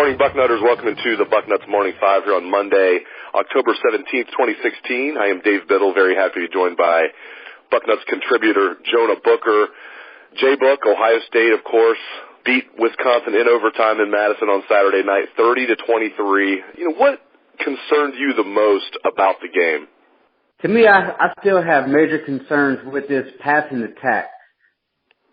morning, Bucknutters. Welcome to the Bucknuts Morning 5 here on Monday, October 17th, 2016. I am Dave Biddle, very happy to be joined by Bucknuts contributor Jonah Booker. J-Book, Ohio State, of course, beat Wisconsin in overtime in Madison on Saturday night, 30-23. What concerned you the most about the game? To me, I still have major concerns with this passing attack.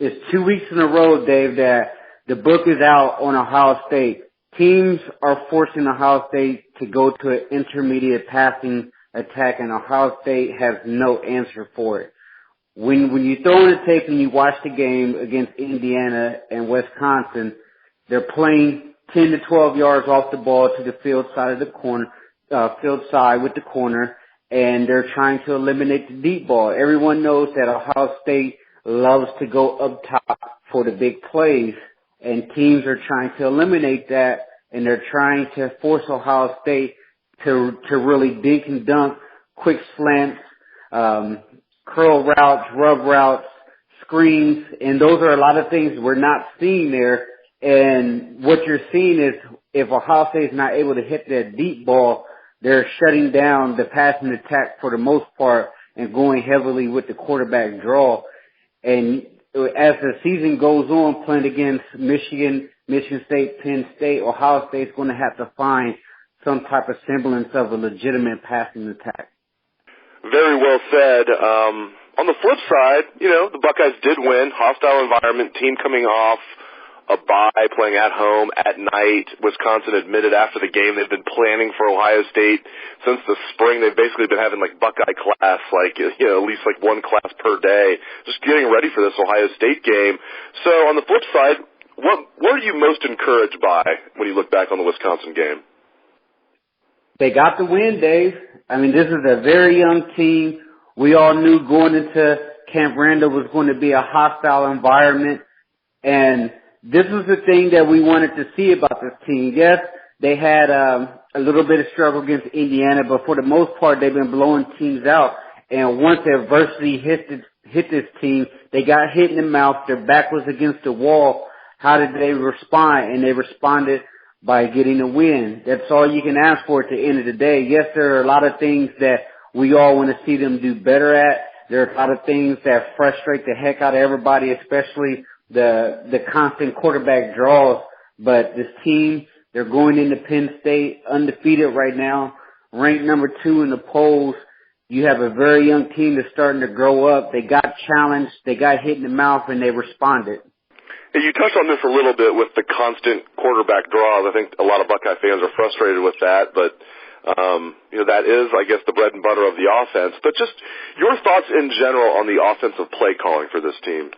It's 2 weeks in a row, Dave, that the book is out on Ohio State. Teams are forcing Ohio State to go to an intermediate passing attack, and Ohio State has no answer for it. When you throw in the tape and you watch the game against Indiana and Wisconsin, they're playing 10 to 12 yards off the ball to the field side of the corner, field side with the corner, and they're trying to eliminate the deep ball. Everyone knows that Ohio State loves to go up top for the big plays, and teams are trying to eliminate that, and they're trying to force Ohio State to really dink and dunk, quick slants, curl routes, rub routes, screens, and those are a lot of things we're not seeing there. And what you're seeing is if Ohio State is not able to hit that deep ball, they're shutting down the passing attack for the most part and going heavily with the quarterback draw. And as the season goes on, playing against Michigan State, Penn State, Ohio State's going to have to find some type of semblance of a legitimate passing attack. Very well said. On the flip side, the Buckeyes did win. Hostile environment, team coming off a bye, playing at home at night. Wisconsin admitted after the game they've been planning for Ohio State since the spring. They've basically been having Buckeye class, at least one class per day, just getting ready for this Ohio State game. So on the flip side, what are you most encouraged by when you look back on the Wisconsin game? They got the win, Dave. I mean, this is a very young team. We all knew going into Camp Randall was going to be a hostile environment, and this was the thing that we wanted to see about this team. Yes, they had a little bit of struggle against Indiana, but for the most part, they've been blowing teams out. And once adversity hit this team, they got hit in the mouth. Their back was against the wall. How did they respond? And they responded by getting a win. That's all you can ask for at the end of the day. Yes, there are a lot of things that we all want to see them do better at. There are a lot of things that frustrate the heck out of everybody, especially the constant quarterback draws. But this team, they're going into Penn State undefeated right now, ranked number 2 in the polls. You have a very young team that's starting to grow up. They got challenged, they got hit in the mouth, and they responded. Hey, you touched on this a little bit with the constant quarterback draws. I think a lot of Buckeye fans are frustrated with that, but that is, I guess, the bread and butter of the offense. But just your thoughts in general on the offensive play calling for this team.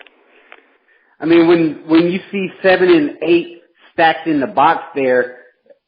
I mean, when you see 7 and 8 stacked in the box there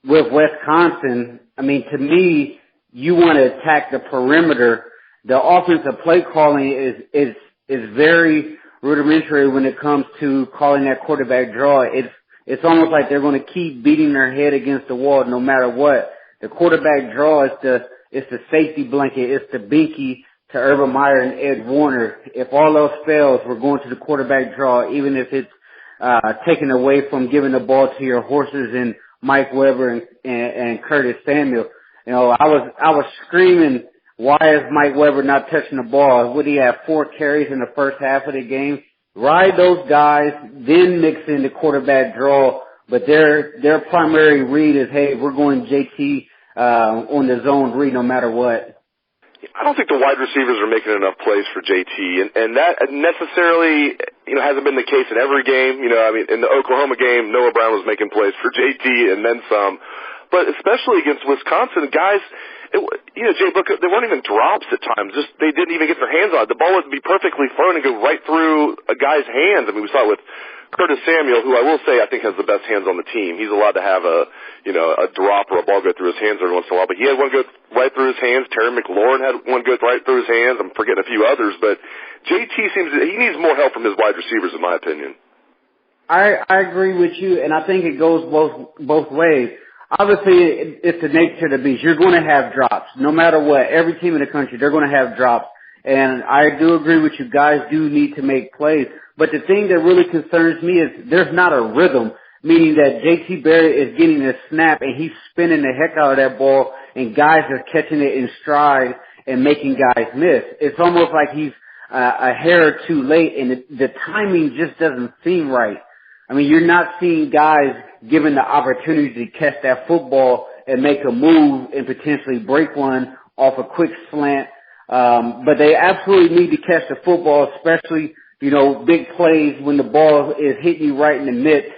with Wisconsin, I mean, to me, you want to attack the perimeter. The offensive play calling is very rudimentary when it comes to calling that quarterback draw. It's almost like they're going to keep beating their head against the wall no matter what. The quarterback draw is the safety blanket. It's the binky to Urban Meyer and Ed Warner. If all else fails, we're going to the quarterback draw, even if it's taken away from giving the ball to your horses and Mike Weber and Curtis Samuel. I was screaming, why is Mike Weber not touching the ball? Would he have 4 carries in the first half of the game? Ride those guys, then mix in the quarterback draw. But their primary read is, hey, we're going JT on the zone read no matter what. I don't think the wide receivers are making enough plays for JT, and that necessarily, hasn't been the case in every game. In the Oklahoma game, Noah Brown was making plays for JT and then some. But especially against Wisconsin, guys, Jay Booker, there weren't even drops at times. They didn't even get their hands on it. The ball would be perfectly thrown and go right through a guy's hands. I mean, we saw it with Curtis Samuel, who I will say I think has the best hands on the team. He's allowed to have a drop or a ball go through his hands every once in a while, but he had one go right through his hands. Terry McLaurin had one go right through his hands. I'm forgetting a few others, but JT he needs more help from his wide receivers, in my opinion. I agree with you, and I think it goes both ways. Obviously, it's the nature of the beast. You're going to have drops. No matter what, every team in the country, they're going to have drops. And I do agree with you. Guys do need to make plays. But the thing that really concerns me is there's not a rhythm. meaning that JT Barrett is getting a snap and he's spinning the heck out of that ball and guys are catching it in stride and making guys miss. It's almost like he's a hair or too late and the timing just doesn't seem right. I mean, you're not seeing guys given the opportunity to catch that football and make a move and potentially break one off a quick slant. But they absolutely need to catch the football, especially, big plays when the ball is hitting you right in the midst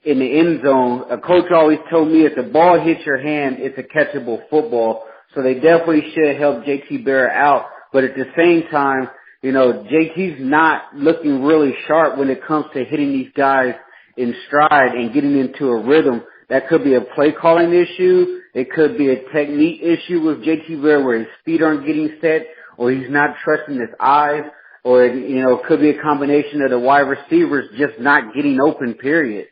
in the end zone. A coach always told me if the ball hits your hand, it's a catchable football. So they definitely should help JT Barrett out. But at the same time, JT's not looking really sharp when it comes to hitting these guys in stride and getting into a rhythm. That could be a play calling issue. It could be a technique issue with JT Barrett where his feet aren't getting set or he's not trusting his eyes, or, it could be a combination of the wide receivers just not getting open, period.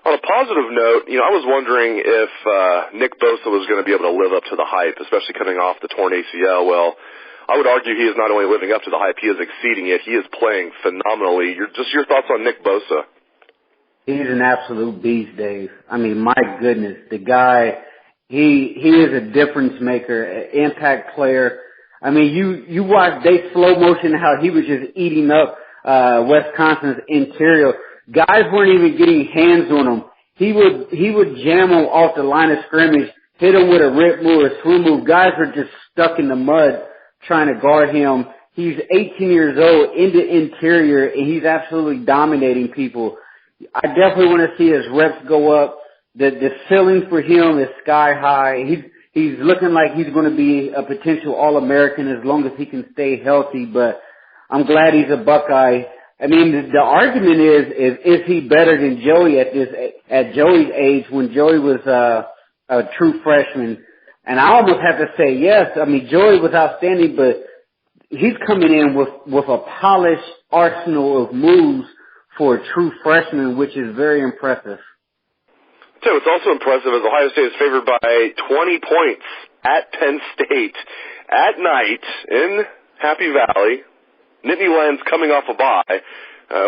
On a positive note, I was wondering if Nick Bosa was going to be able to live up to the hype, especially coming off the torn ACL. Well, I would argue he is not only living up to the hype, he is exceeding it. He is playing phenomenally. Your thoughts on Nick Bosa? He's an absolute beast, Dave. I mean, my goodness, the guy, he is a difference maker, an impact player. I mean, you watch they slow motion how he was just eating up Wisconsin's interior. Guys weren't even getting hands on him. He would jam him off the line of scrimmage, hit him with a rip move or swim move. Guys were just stuck in the mud trying to guard him. He's 18 years old in the interior, and he's absolutely dominating people. I definitely want to see his reps go up. The ceiling for him is sky high. He's looking like he's going to be a potential All-American as long as he can stay healthy, but I'm glad he's a Buckeye. I mean, the argument is he better than Joey at Joey's age when Joey was a true freshman? And I almost have to say yes. I mean, Joey was outstanding, but he's coming in with a polished arsenal of moves for a true freshman, which is very impressive. So it's also impressive as Ohio State is favored by 20 points at Penn State at night in Happy Valley. Nittany Lions coming off a bye.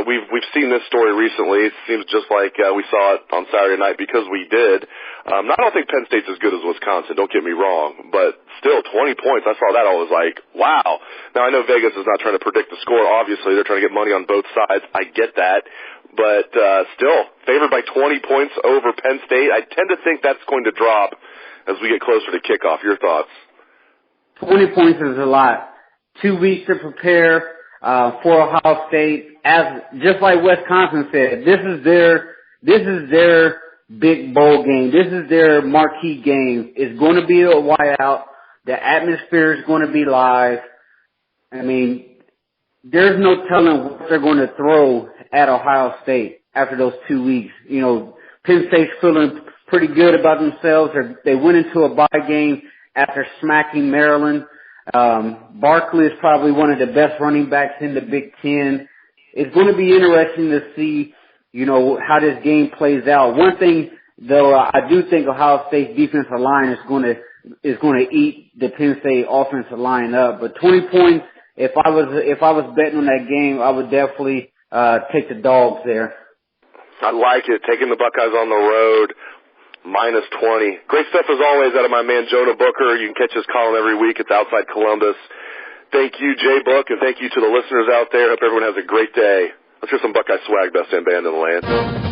We've seen this story recently. It seems just like we saw it on Saturday night because we did. I don't think Penn State's as good as Wisconsin, don't get me wrong, but still 20 points. I saw that, I was like, wow. Now I know Vegas is not trying to predict the score. Obviously, they're trying to get money on both sides. I get that. But still, favored by 20 points over Penn State. I tend to think that's going to drop as we get closer to kickoff. Your thoughts? 20 points is a lot. 2 weeks to prepare for Ohio State. As just like Wisconsin said, this is their big bowl game. This is their marquee game. It's going to be a whiteout. The atmosphere is going to be live. I mean, there's no telling what they're going to throw at Ohio State after those 2 weeks. Penn State's feeling pretty good about themselves. They went into a bye game after smacking Maryland. Barkley is probably one of the best running backs in the Big Ten. It's going to be interesting to see, how this game plays out. One thing, though, I do think Ohio State's defensive line is going to eat the Penn State offensive line up. But 20 points, if I was betting on that game, I would definitely take the dogs there. I like it. Taking the Buckeyes on the road, minus 20. Great stuff as always out of my man Jonah Booker. You can catch his column every week. It's Outside Columbus. Thank you, Jay Book, and thank you to the listeners out there. Hope everyone has a great day. Let's hear some Buckeye swag, best damn band in the land.